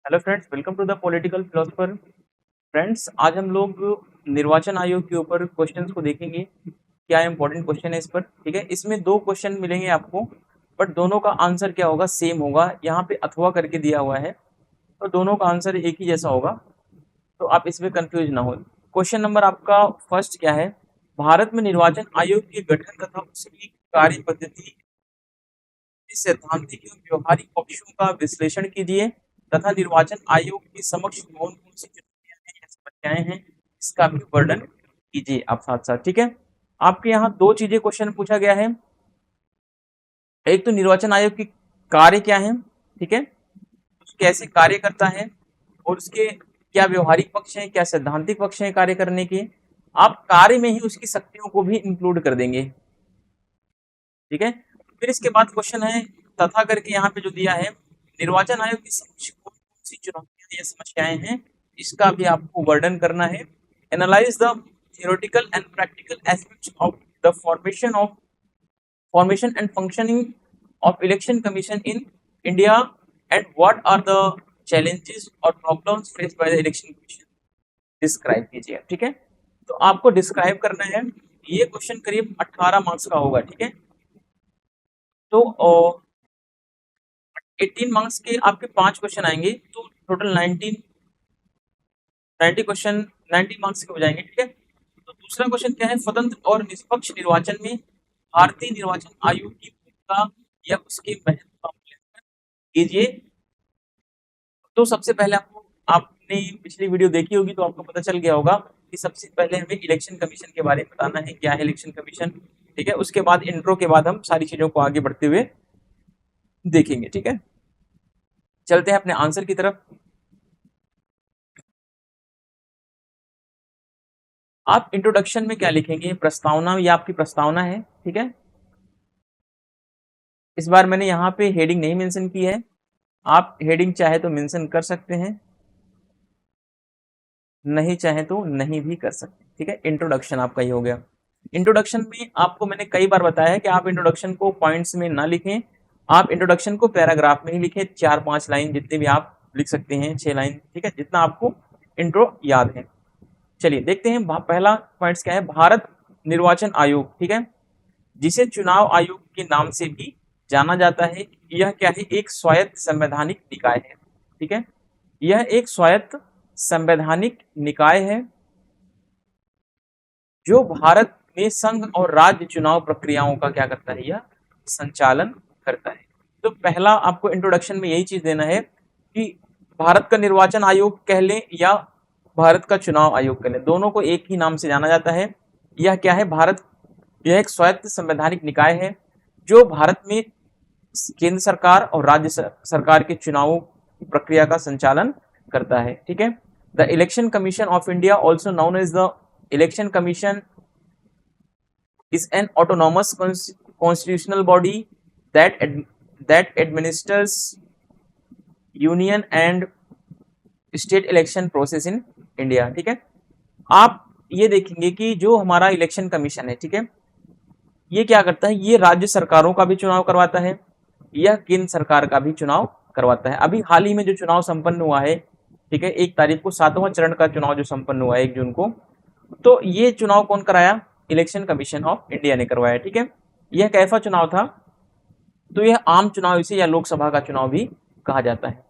Hello friends, welcome to the political philosopher. Friends, आज हम लोग निर्वाचन आयोग के ऊपर क्वेश्चंस को देखेंगे। क्या इंपॉर्टेंट क्वेश्चन है इस पर। ठीक है, इसमें दो क्वेश्चन मिलेंगे आपको, बट दोनों का आंसर क्या होगा, सेम होगा। यहाँ पे अथवा करके दिया हुआ है, तो दोनों का आंसर एक ही जैसा होगा, तो आप इसमें कंफ्यूज ना हो। क्वेश्चन नंबर आपका फर्स्ट क्या है, भारत में निर्वाचन आयोग के गठन तथा उसकी कार्य पद्धति, सैद्धांतिक एवं व्यवहारिक पक्षों का विश्लेषण कीजिए तथा निर्वाचन आयोग के समक्ष कौन कौन सी चुनौतियां हैं या समस्याएं हैं, इसका भी वर्णन कीजिए आप साथ साथ। ठीक है, आपके यहाँ दो चीजें क्वेश्चन पूछा गया है। एक तो निर्वाचन आयोग की कार्य क्या है, ठीक है, कैसे कार्य करता है और उसके क्या व्यवहारिक पक्ष हैं, क्या सैद्धांतिक पक्ष हैं कार्य करने के। आप कार्य में ही उसकी शक्तियों को भी इंक्लूड कर देंगे। ठीक है, फिर इसके बाद क्वेश्चन है तथा करके यहाँ पे जो दिया है, निर्वाचन आयोग की समक्ष कौन कौन सी चुनौतियां या समस्याएं हैं, इसका भी आपको वर्णन करना है। Analyse the theoretical and practical aspects of the formation and functioning of election commission in India and what are the challenges or problems faced by the election commission, describe कीजिए। ठीक है, तो आपको डिस्क्राइब करना है। ये क्वेश्चन करीब 18 marks का होगा। ठीक है, तो 18 मार्क्स के आपके 5 क्वेश्चन आएंगे, तो टोटल 90 क्वेश्चन 90 मार्क्स के हो जाएंगे। ठीक है, तो दूसरा क्वेश्चन क्या है, स्वतंत्र और निष्पक्ष निर्वाचन में भारतीय निर्वाचन आयोग की भूमिका या उसके महत्व का मूल्यांकन कीजिए। तो सबसे पहले आपने पिछली वीडियो देखी होगी, तो आपको पता चल गया होगा कि सबसे पहले हमें इलेक्शन कमीशन के बारे में बताना है, क्या है इलेक्शन कमीशन। ठीक है, उसके बाद इंट्रो के बाद हम सारी चीजों को आगे बढ़ते हुए देखेंगे। ठीक है, चलते हैं अपने आंसर की तरफ। आप इंट्रोडक्शन में क्या लिखेंगे, प्रस्तावना, या आपकी प्रस्तावना है। ठीक है, इस बार मैंने यहाँ पे हेडिंग नहीं मेंशन की है, आप हेडिंग चाहे तो मेंशन कर सकते हैं, नहीं चाहे तो नहीं भी कर सकते। ठीक है, इंट्रोडक्शन आपका ही हो गया। इंट्रोडक्शन में आपको मैंने कई बार बताया है कि आप इंट्रोडक्शन को पॉइंट्स में ना लिखें, आप इंट्रोडक्शन को पैराग्राफ में ही लिखें, 4-5 लाइन जितने भी आप लिख सकते हैं, 6 लाइन। ठीक है, जितना आपको इंट्रो याद है। चलिए देखते हैं पहला पॉइंट्स क्या है, भारत निर्वाचन आयोग। ठीक है, जिसे चुनाव आयोग के नाम से भी जाना जाता है, यह क्या है, एक स्वायत्त संवैधानिक निकाय है। ठीक है, यह एक स्वायत्त संवैधानिक निकाय है जो भारत में संघ और राज्य चुनाव प्रक्रियाओं का क्या करता है, यह संचालन करता है। तो पहला आपको इंट्रोडक्शन में यही चीज देना है कि भारत का निर्वाचन आयोग कह लें या भारत का चुनाव आयोग कह लें, दोनों को एक ही नाम से जाना जाता है। यह क्या है, यह एक स्वायत्त संवैधानिक निकाय है जो भारत में केंद्र सरकार और राज्य सरकार के चुनावों की प्रक्रिया का संचालन करता है। ठीक है, the election commission of India, also known as the election commission, is an autonomous constitutional body that administers union and state election process in India। ठीक है, आप ये देखेंगे कि जो हमारा इलेक्शन कमीशन है, ठीक है, ये क्या करता है, ये राज्य सरकारों का भी चुनाव करवाता है, यह केंद्र सरकार का भी चुनाव करवाता है। अभी हाल ही में जो चुनाव संपन्न हुआ है, ठीक है, 1 तारीख को 7वां चरण का चुनाव जो संपन्न हुआ है 1 जून को, तो ये चुनाव कौन कराया, इलेक्शन कमीशन ऑफ इंडिया ने करवाया। ठीक है, यह कैसा चुनाव था, तो यह आम चुनाव इसे या लोकसभा का चुनाव भी कहा जाता है।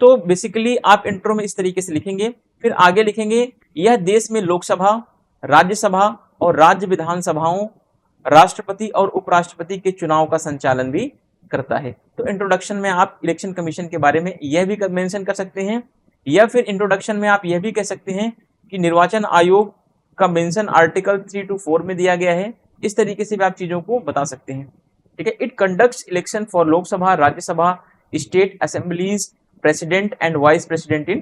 तो बेसिकली आप इंट्रो में इस तरीके से लिखेंगे, फिर आगे लिखेंगे, यह देश में लोकसभा, राज्यसभा और राज्य विधानसभाओं, राष्ट्रपति और उपराष्ट्रपति के चुनाव का संचालन भी करता है। तो इंट्रोडक्शन में आप इलेक्शन कमीशन के बारे में यह भी मेंशन कर सकते हैं, या फिर इंट्रोडक्शन में आप यह भी कह सकते हैं कि निर्वाचन आयोग का मेंशन आर्टिकल 3 to 4 में दिया गया है। इस तरीके से भी आप चीजों को बता सकते हैं। ठीक है, it conducts election for Lok Sabha, Rajya Sabha, state assemblies, president and vice president in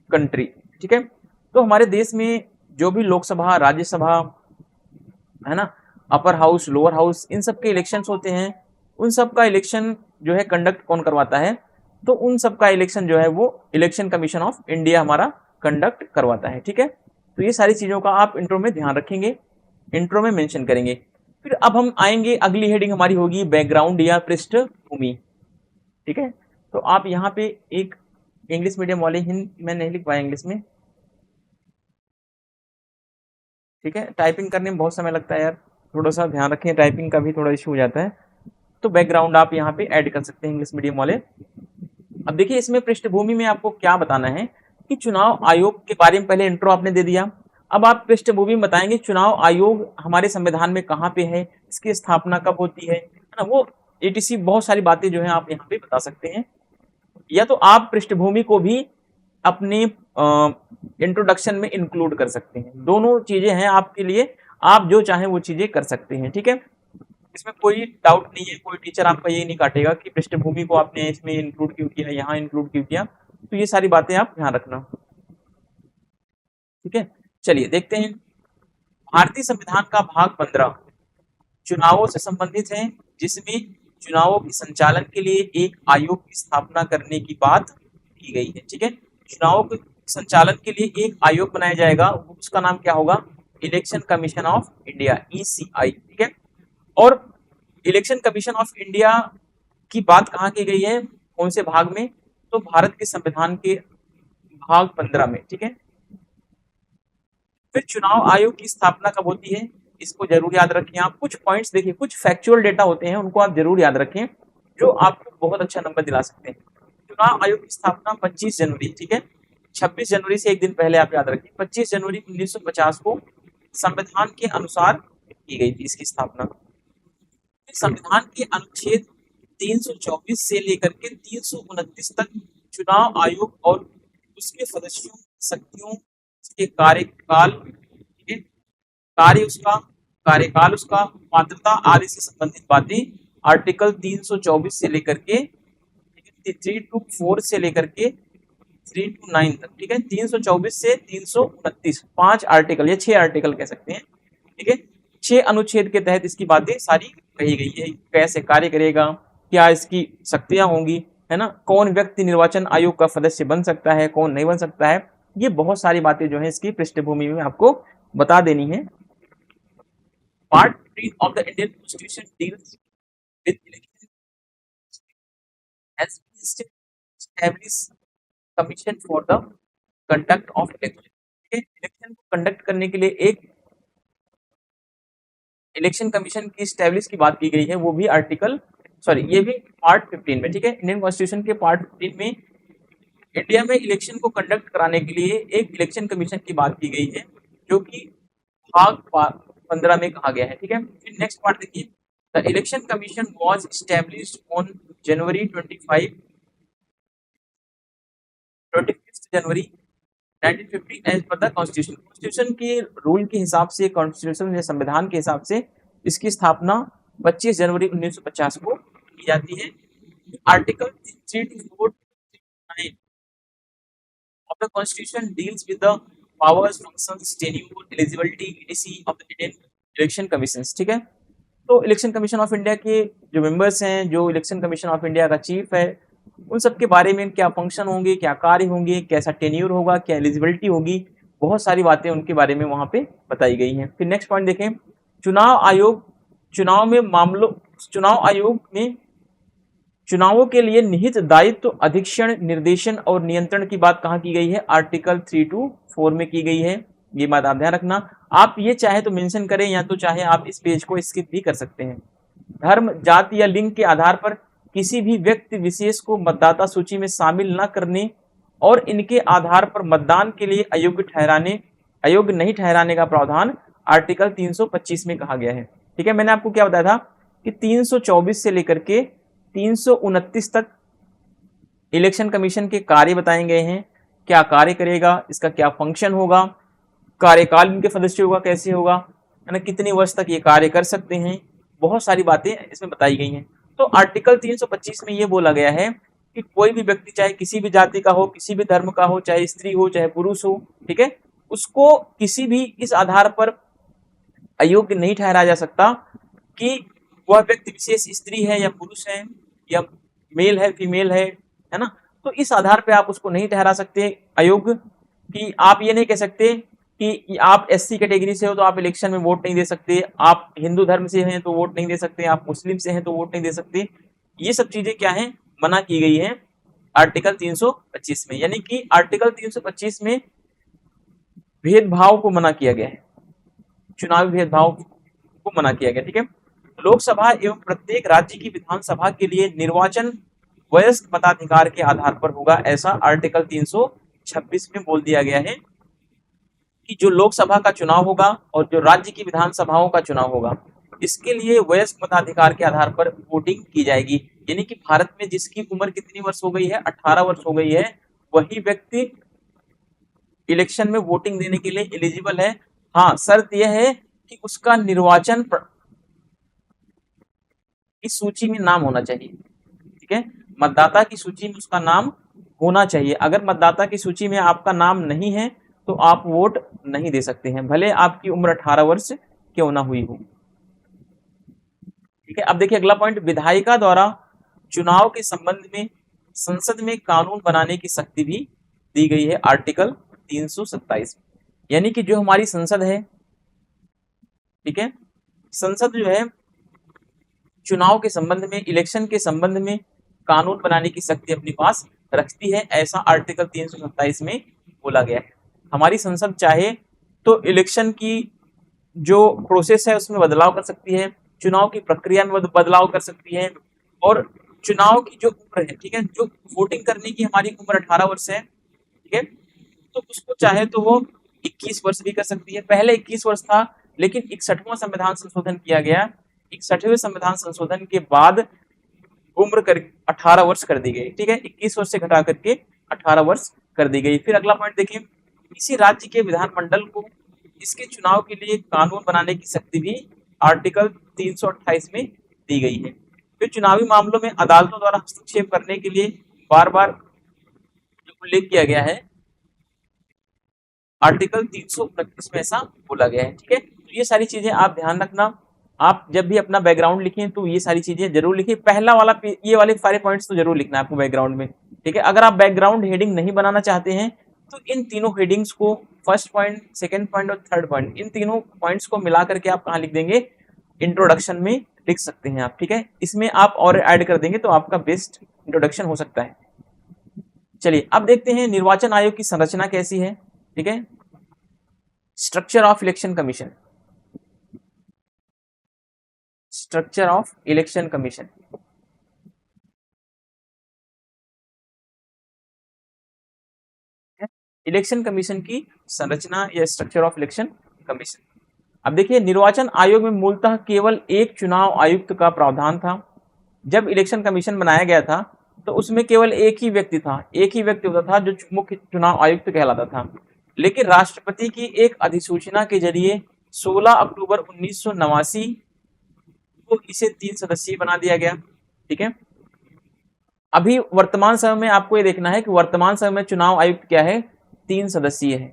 country. ठीक है, तो हमारे देश में जो भी लोकसभा, राज्यसभा है ना, अपर हाउस, लोअर हाउस, इन सब के इलेक्शन होते हैं, उन सब का इलेक्शन जो है कंडक्ट कौन करवाता है, तो उन सब का इलेक्शन जो है वो इलेक्शन कमीशन ऑफ इंडिया हमारा कंडक्ट करवाता है। ठीक है, तो ये सारी चीजों का आप इंट्रो में ध्यान रखेंगे, इंट्रो में मेंशन करेंगे। फिर अब हम आएंगे, अगली हेडिंग हमारी होगी बैकग्राउंड या पृष्ठभूमि। ठीक है, तो आप यहाँ पे एक इंग्लिश मीडियम वाले हिंदी मैं नहीं लिख पाया इंग्लिश में, ठीक है। टाइपिंग करने में बहुत समय लगता है यार, थोड़ा सा ध्यान रखें, टाइपिंग का भी थोड़ा इशू हो जाता है। तो बैकग्राउंड आप यहाँ पे ऐड कर सकते हैं इंग्लिश मीडियम वाले। अब देखिए इसमें पृष्ठभूमि में आपको क्या बताना है कि चुनाव आयोग के बारे में पहले इंट्रो आपने दे दिया। अब आप पृष्ठभूमि में बताएंगे चुनाव आयोग हमारे संविधान में कहाँ पे है, इसकी स्थापना कब होती है ना, वो एटीसी बहुत सारी बातें जो है आप यहाँ पे बता सकते हैं। या तो आप पृष्ठभूमि को भी अपने इंट्रोडक्शन में इंक्लूड कर सकते हैं, दोनों चीजें हैं आपके लिए, आप जो चाहें वो चीजें कर सकते हैं, ठीक है। इसमें कोई डाउट नहीं है, कोई टीचर आपका ये नहीं काटेगा कि पृष्ठभूमि को आपने इसमें इंक्लूड क्यों किया, यहाँ इंक्लूड क्यों किया, तो ये सारी बातें आप ध्यान रखना, ठीक है। चलिए देखते हैं, भारतीय संविधान का भाग 15 चुनावों से संबंधित है, जिसमें चुनावों के संचालन के लिए एक आयोग की स्थापना करने की बात की गई है, ठीक है। चुनावों के संचालन के लिए एक आयोग बनाया जाएगा, उसका नाम क्या होगा, election commission of India, ECI, ठीक है। और इलेक्शन कमीशन ऑफ इंडिया की बात कहाँ की गई है, कौन से भाग में, तो भारत के संविधान के भाग 15 में, ठीक है। फिर चुनाव आयोग की स्थापना कब होती है, इसको जरूर याद रखें आप। कुछ पॉइंट्स देखिए, कुछ फैक्चुअल डेटा होते हैं, उनको आप जरूर याद रखें, जो आपको बहुत अच्छा नंबर दिला सकते हैं। चुनाव आयोग की स्थापना 25 जनवरी, ठीक है, 26 जनवरी से एक दिन पहले आप याद रखें, 25 जनवरी 1950 को संविधान के अनुसार की गई थी इसकी स्थापना। संविधान के अनुच्छेद 324 से लेकर के 329 तक चुनाव आयोग और उसके सदस्यों, शक्तियों, उसके कार्यकाल, कार्यकाल उसका, पात्रता आदि से संबंधित बातें आर्टिकल 324 से लेकर के 3 to 4 से लेकर के 3 to 9 तक, ठीक है। 324 से 329 5 आर्टिकल या 6 आर्टिकल कह सकते हैं, ठीक है। 6 अनुच्छेद के तहत इसकी बातें सारी कही गई है, कैसे कार्य करेगा, क्या इसकी शक्तियां होंगी, है ना, कौन व्यक्ति निर्वाचन आयोग का सदस्य बन सकता है, कौन नहीं बन सकता है, ये बहुत सारी बातें जो है इसकी पृष्ठभूमि में आपको बता देनी है। Part 3 of the Indian constitution deals with election has established commission for the conduct of election, election को कंडक्ट करने के लिए एक इलेक्शन कमीशन की स्टैब्लिश की बात की गई है, वो भी आर्टिकल ये भी पार्ट 15 में, ठीक है। इंडियन कॉन्स्टिट्यूशन के पार्ट 15 में इंडिया में इलेक्शन को कंडक्ट कराने के लिए एक इलेक्शन कमीशन की बात की गई है, जो कि भाग 15 में कहा गया है, ठीक है। फिर नेक्स्ट पार्ट देखिए, the election commission was established on January 25 January 1950 as per the constitution, constitution के रूल के हिसाब से, कॉन्स्टिट्यूशन या संविधान के हिसाब से इसकी स्थापना 25 जनवरी 1950 को की जाती है। Article 3 to 4 of the constitution deals with the powers, functions, tenure, eligibility, etc. of the Indian election commissions, ठीक है। तो इलेक्शन कमीशन ऑफ इंडिया के जो मेंबर्स हैं, जो इलेक्शन कमीशन ऑफ इंडिया का चीफ है, उन सब के बारे में क्या फंक्शन होंगे, क्या कार्य होंगे, कैसा टेन्यूर होगा, क्या एलिजिबिलिटी होगी, बहुत सारी बातें उनके बारे में वहां पे बताई गई हैं। फिर नेक्स्ट पॉइंट देखें, चुनाव आयोग, चुनाव आयोग में चुनावों के लिए निहित दायित्व, अधीक्षण, निर्देशन और नियंत्रण की बात कहाँ की गई है, आर्टिकल 3 to 4 में की गई है, ये बात आप ध्यान रखना। आप ये चाहे तो मेंशन करें, या तो चाहे आप इस पेज को स्किप भी कर सकते हैं। धर्म, जाति या लिंग के आधार पर किसी भी व्यक्ति विशेष को मतदाता सूची में शामिल न करने और इनके आधार पर मतदान के लिए अयोग्य नहीं ठहराने का प्रावधान आर्टिकल 325 में कहा गया है, ठीक है। मैंने आपको क्या बताया था कि 324 से लेकर के 329 तक इलेक्शन कमीशन के कार्य बताए गए हैं, क्या कार्य करेगा, इसका क्या फंक्शन होगा, कार्यकाल इनके सदस्यों का कैसे होगा, है ना, कितने वर्ष तक ये कार्य कर सकते हैं, बहुत सारी बातें इसमें बताई गई हैं। तो आर्टिकल 325 में ये बोला गया है कि कोई भी व्यक्ति, चाहे किसी भी जाति का हो, किसी भी धर्म का हो, चाहे स्त्री हो चाहे पुरुष हो, ठीक है, उसको किसी भी इस आधार पर अयोग्य नहीं ठहराया जा सकता कि वह व्यक्ति विशेष स्त्री है या पुरुष है या मेल है फीमेल है ना, तो इस आधार पे आप उसको नहीं ठहरा सकते अयोग्य। कि आप ये नहीं कह सकते कि आप एससी कैटेगरी से हो तो आप इलेक्शन में वोट नहीं दे सकते, आप हिंदू धर्म से हैं तो वोट नहीं दे सकते, आप मुस्लिम से हैं तो वोट नहीं दे सकते, ये सब चीजें क्या हैं, मना की गई हैं। आर्टिकल 325 में, यानी कि आर्टिकल 325 में भेदभाव को मना किया गया है, चुनावी भेदभाव को मना किया गया। ठीक है, लोकसभा एवं प्रत्येक राज्य की विधानसभा के लिए निर्वाचन वयस्क मताधिकार के आधार पर होगा, ऐसा आर्टिकल 326 में बोल दिया गया है कि जो लोकसभा का चुनाव होगा और जो राज्य की विधानसभाओं का चुनाव होगा, इसके लिए वयस्क मताधिकार के आधार पर वोटिंग की जाएगी। यानी कि भारत में जिसकी उम्र कितनी वर्ष हो गई है, 18 वर्ष हो गई है, वही व्यक्ति इलेक्शन में वोटिंग देने के लिए एलिजिबल है। हाँ, शर्त यह है कि उसका निर्वाचन इस सूची में नाम होना चाहिए। ठीक है, मतदाता की सूची में उसका नाम होना चाहिए। अगर मतदाता की सूची में आपका नाम नहीं है तो आप वोट नहीं दे सकते हैं, भले आपकी उम्र 18 वर्ष क्यों ना हुई हो। ठीक है, अब देखिए अगला पॉइंट, विधायिका द्वारा चुनाव के संबंध में संसद में कानून बनाने की शक्ति भी दी गई है आर्टिकल 327। यानी कि जो हमारी संसद है, ठीक है, संसद जो है चुनाव के संबंध में, इलेक्शन के संबंध में कानून बनाने की शक्ति अपने पास रखती है, ऐसा आर्टिकल 327 में बोला गया है। हमारी संसद चाहे तो इलेक्शन की जो प्रोसेस है उसमें बदलाव कर सकती है, चुनाव की प्रक्रिया में बदलाव कर सकती है, और चुनाव की जो उम्र है, ठीक है, जो वोटिंग करने की हमारी उम्र 18 वर्ष है, ठीक है, तो उसको चाहे तो वो 21 वर्ष भी कर सकती है। पहले 21 वर्ष था, लेकिन 61वां संविधान संशोधन किया गया। 61वें संविधान संशोधन के बाद उम्र कर 18 वर्ष कर दी गई। ठीक है, 21 वर्ष से घटा करके 18 वर्ष कर दी गई। फिर अगला पॉइंट देखिए, किसी राज्य के विधानमंडल को इसके चुनाव के लिए कानून बनाने की शक्ति भी आर्टिकल 328 में दी गई है। फिर चुनावी मामलों में अदालतों द्वारा हस्तक्षेप करने के लिए बार बार उल्लेख किया गया है, आर्टिकल 329 में ऐसा बोला गया है। ठीक है, तो ये सारी चीजें आप ध्यान रखना। आप जब भी अपना बैकग्राउंड लिखें तो ये सारी चीजें जरूर लिखिए। पहला वाला ये वाले सारे पॉइंट्स तो जरूर लिखना है आपको बैकग्राउंड में। ठीक है, अगर आप बैकग्राउंड हेडिंग नहीं बनाना चाहते हैं तो इन तीनों हेडिंग्स को, फर्स्ट पॉइंट, सेकंड पॉइंट और थर्ड पॉइंट, इन तीनों पॉइंट्स को मिला करके आप कहाँ लिख देंगे, इंट्रोडक्शन में लिख सकते हैं आप। ठीक है, इसमें आप और ऐड कर देंगे तो आपका बेस्ट इंट्रोडक्शन हो सकता है। चलिए अब देखते हैं निर्वाचन आयोग की संरचना कैसी है। ठीक है, structure of election commission, structure of election commission. Election commission की संरचना या स्ट्रक्चर ऑफ इलेक्शन कमीशन। अब देखिए, निर्वाचन आयोग में मूलतः केवल एक चुनाव आयुक्त का प्रावधान था। जब इलेक्शन कमीशन बनाया गया था तो उसमें केवल एक ही व्यक्ति था, एक ही व्यक्ति होता था जो मुख्य चुनाव आयुक्त कहलाता था। लेकिन राष्ट्रपति की एक अधिसूचना के जरिए 16 अक्टूबर 1989 को इसे 3 सदस्यीय बना दिया गया। ठीक है, अभी वर्तमान समय में आपको ये देखना है कि वर्तमान समय में चुनाव आयुक्त क्या है, 3 सदस्यीय है।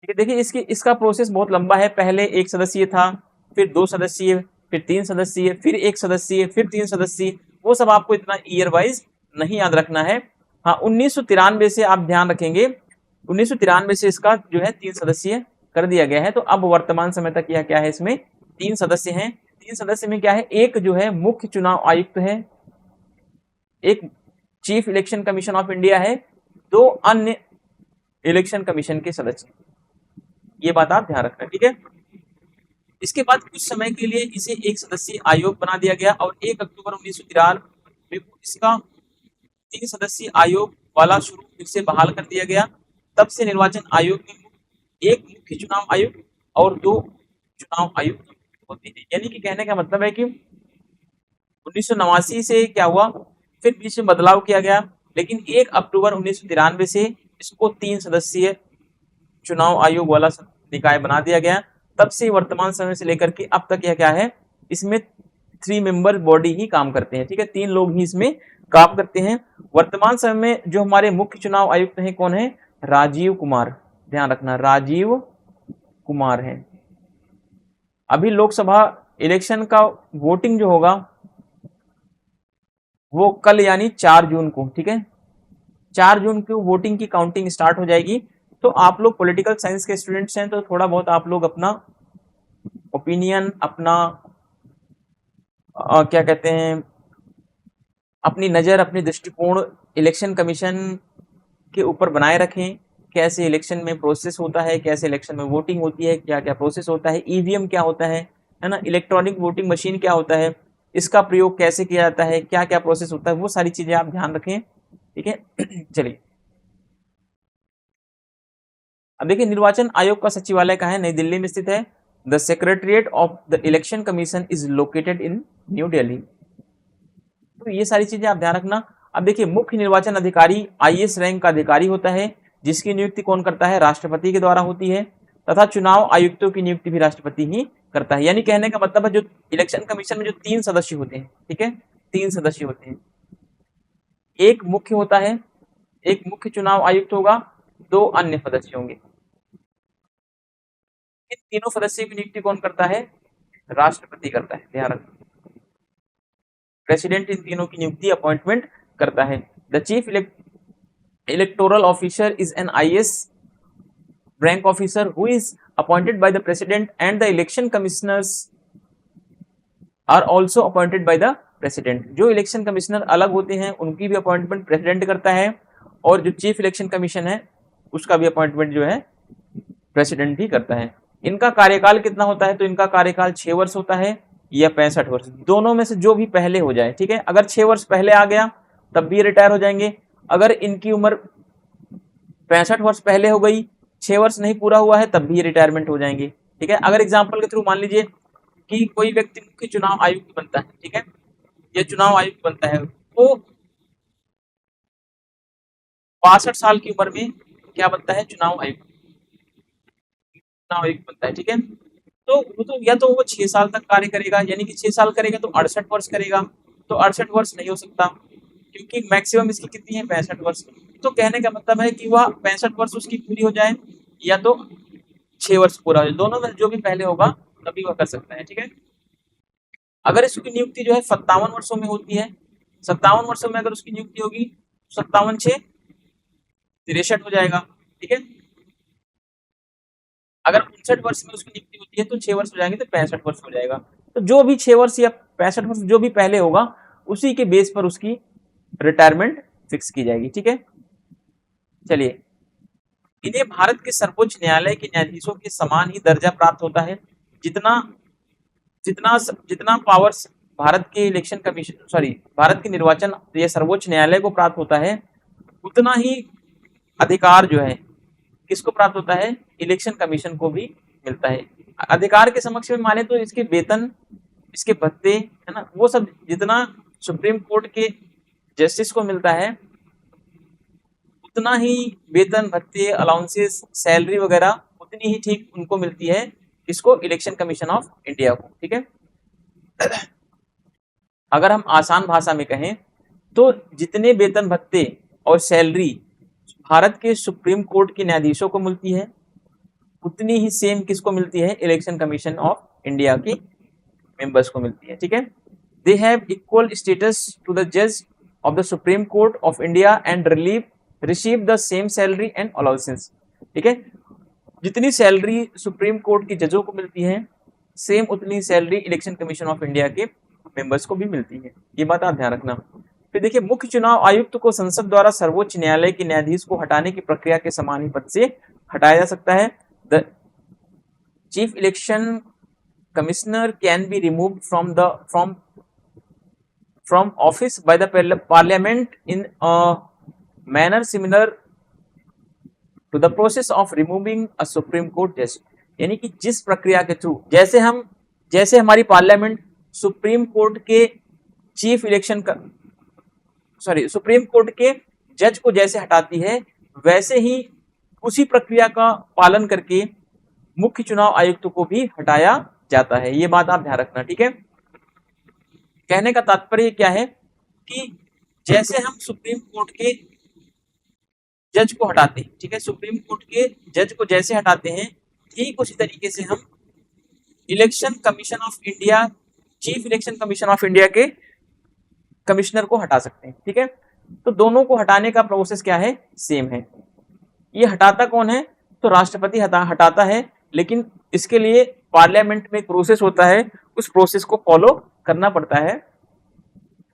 ठीक है, देखिए इसका प्रोसेस बहुत लंबा है। पहले 1 सदस्यीय था, फिर 2 सदस्यीय, फिर 3 सदस्यीय, फिर 1 सदस्यीय, फिर 3 सदस्यीय। वो सब आपको इतना ईयर वाइज नहीं याद रखना है। हाँ, 1993 से आप ध्यान रखेंगे, 1993 से इसका जो है 3 सदस्यीय कर दिया गया है। तो अब वर्तमान समय तक यह क्या है, इसमें 3 सदस्य हैं। 3 सदस्य में क्या है, एक जो है मुख्य चुनाव आयुक्त है, एक chief election commission of India है, 2 अन्य इलेक्शन कमीशन के सदस्य। ये बात आप ध्यान रखना। ठीक है, इसके बाद कुछ समय के लिए इसे 1 सदस्यीय आयोग बना दिया गया और 1 अक्टूबर 1993 में इसका 3 सदस्यीय आयोग वाला शुरू फिर से बहाल कर दिया गया। तब से निर्वाचन आयोग में एक मुख्य चुनाव आयुक्त और 2 चुनाव आयुक्त होते हैं। यानी कि कहने का मतलब है कि 1989 से क्या हुआ, फिर बीच में बदलाव किया गया, लेकिन 1 अक्टूबर 1993 से इसको 3 सदस्यीय चुनाव आयोग वाला निकाय बना दिया गया। तब से वर्तमान समय से लेकर के अब तक यह क्या है, इसमें 3 मेंबर बॉडी ही काम करते हैं। ठीक है, 3 लोग ही इसमें काम करते हैं। वर्तमान समय में जो हमारे मुख्य चुनाव आयुक्त हैं कौन है, राजीव कुमार। ध्यान रखना, राजीव कुमार है। अभी लोकसभा इलेक्शन का वोटिंग जो होगा वो कल यानी 4 जून को, ठीक है, 4 जून को वोटिंग की काउंटिंग स्टार्ट हो जाएगी। तो आप लोग पॉलिटिकल साइंस के स्टूडेंट्स हैं तो थोड़ा बहुत आप लोग अपना ओपिनियन, अपना क्या कहते हैं, अपनी नज़र, अपनी दृष्टिकोण इलेक्शन कमीशन के ऊपर बनाए रखें। कैसे इलेक्शन में प्रोसेस होता है, कैसे इलेक्शन में वोटिंग होती है, क्या क्या प्रोसेस होता है, ईवीएम क्या होता है ना, इलेक्ट्रॉनिक वोटिंग मशीन क्या होता है, इसका प्रयोग कैसे किया जाता है, क्या क्या प्रोसेस होता है, वो सारी चीजें आप ध्यान रखें। ठीक है। चलिए अब देखिए, निर्वाचन आयोग का सचिवालय कहाँ है? नई दिल्ली में स्थित है। The secretariat of the election commission is located in new Delhi. तो ये सारी चीजें आप ध्यान रखना। अब देखिए, मुख्य निर्वाचन अधिकारी आईएएस रैंक का अधिकारी होता है, जिसकी नियुक्ति कौन करता है? राष्ट्रपति के द्वारा होती है, तथा चुनाव आयुक्तों की नियुक्ति भी राष्ट्रपति ही करता है। यानी कहने का मतलब है, जो इलेक्शन कमीशन में जो 3 सदस्य होते हैं, ठीक है, 3 सदस्य होते हैं, एक मुख्य होता है, एक मुख्य चुनाव आयुक्त होगा, 2 अन्य सदस्य होंगे। इन तीनों सदस्यों की नियुक्ति कौन करता है? राष्ट्रपति करता है, ध्यान रखना। प्रेसिडेंट इन तीनों की नियुक्ति, अपॉइंटमेंट करता है। The chief electoral officer is an IAS rank officer who is appointed by the president, and the election commissioners are also appointed by the president। जो इलेक्शन कमिश्नर अलग होते हैं उनकी भी अपॉइंटमेंट प्रेसिडेंट करता है, और जो चीफ इलेक्शन कमीशन है उसका भी अपॉइंटमेंट जो है प्रेसिडेंट ही करता है। इनका कार्यकाल कितना होता है? तो इनका कार्यकाल 6 वर्ष होता है या 65 वर्ष, दोनों में से जो भी पहले हो जाए। ठीक है, अगर 6 वर्ष पहले आ गया तब भी रिटायर हो जाएंगे, अगर इनकी उम्र 65 वर्ष पहले हो गई, 6 वर्ष नहीं पूरा हुआ है, तब भी रिटायरमेंट हो जाएंगे। ठीक है, अगर एग्जाम्पल के थ्रू मान लीजिए कि कोई व्यक्ति मुख्य चुनाव आयुक्त बनता है, ठीक है, या चुनाव आयुक्त बनता है, वो 62 साल की उम्र में क्या बनता है? चुनाव आयुक्त बनता है। ठीक है, तो वो तो या तो वो 6 साल तक कार्य करेगा, यानी कि 6 साल करेगा तो 68 वर्ष करेगा, तो 68 वर्ष नहीं हो सकता, क्योंकि मैक्सिमम इसकी कितनी है? 65 वर्ष। तो कहने का मतलब है कि वह 65 वर्ष उसकी पूरी हो जाए, या तो 6 वर्ष पूरा हो जाए, दोनों में जो भी पहले होगा तभी वह कर सकता है। ठीक है, अगर इसकी नियुक्ति जो है 57 वर्षों में होती है, 57 वर्षों में अगर उसकी नियुक्ति होगी, 57 6 63 हो जाएगा। ठीक है, अगर 59 वर्ष में उसकी नियुक्ति होती है तो 6 वर्ष हो जाएंगे, तो 65 वर्ष हो जाएगा। तो जो भी 6 वर्ष या 65 वर्ष जो भी पहले होगा, उसी के बेस पर उसकी रिटायरमेंट फिक्स की जाएगी। ठीक है, चलिए, इन्हें भारत के सर्वोच्च न्यायालय के न्यायाधीशों के समान ही दर्जा प्राप्त होता है। जितना जितना जितना पावर्स भारत के इलेक्शन कमीशन भारत के निर्वाचन ये सर्वोच्च न्यायालय को प्राप्त होता है, उतना ही अधिकार जो है किसको प्राप्त होता है? इलेक्शन कमीशन को भी मिलता है। अधिकार के समक्ष में माने तो इसके वेतन, इसके भत्ते, है ना, वो सब जितना सुप्रीम कोर्ट के जस्टिस को मिलता है, उतना ही वेतन, भत्ते, अलाउंसेस, सैलरी वगैरह उतनी ही ठीक उनको मिलती है, इसको इलेक्शन कमीशन ऑफ इंडिया को। ठीक है, अगर हम आसान भाषा में कहें तो जितने वेतन, भत्ते और सैलरी भारत के सुप्रीम कोर्ट के न्यायाधीशों को मिलती है, उतनी ही सेम किसको मिलती है? इलेक्शन कमीशन ऑफ इंडिया की मेंबर्स को मिलती है। ठीक है, they have equal status to the जज of the supreme court of India and receive the same salary and allowances. ठीक है, जितनी सैलरी सुप्रीम कोर्ट के जजों को मिलती है, सेम उतनी salary election commission of India के मेंबर्स को भी मिलती है। ये बात आप ध्यान रखना। फिर देखिए, मुख्य चुनाव आयुक्त को संसद द्वारा सर्वोच्च न्यायालय के न्यायाधीश को हटाने की प्रक्रिया के समान ही पद से हटाया जा सकता है। The chief election commissioner can be removed from office by the parliament in a manner similar to the process of removing a supreme court जज। यानी कि जिस प्रक्रिया के थ्रू, जैसे हमारी पार्लियामेंट सुप्रीम कोर्ट के सुप्रीम कोर्ट के जज को जैसे हटाती है, वैसे ही उसी प्रक्रिया का पालन करके मुख्य चुनाव आयुक्त को भी हटाया जाता है। ये बात आप ध्यान रखना। ठीक है, कहने का तात्पर्य क्या है कि जैसे हम सुप्रीम कोर्ट के जज को हटाते हैं, ठीक है, सुप्रीम कोर्ट के जज को जैसे हटाते हैं, ठीक उसी तरीके से हम election commission of India, chief election commission of India के कमिश्नर को हटा सकते हैं। ठीक है, तो दोनों को हटाने का प्रोसेस क्या है? सेम है। ये हटाता कौन है? तो राष्ट्रपति हटाता है, लेकिन इसके लिए पार्लियामेंट में एक प्रोसेस होता है, उस प्रोसेस को फॉलो करना पड़ता है।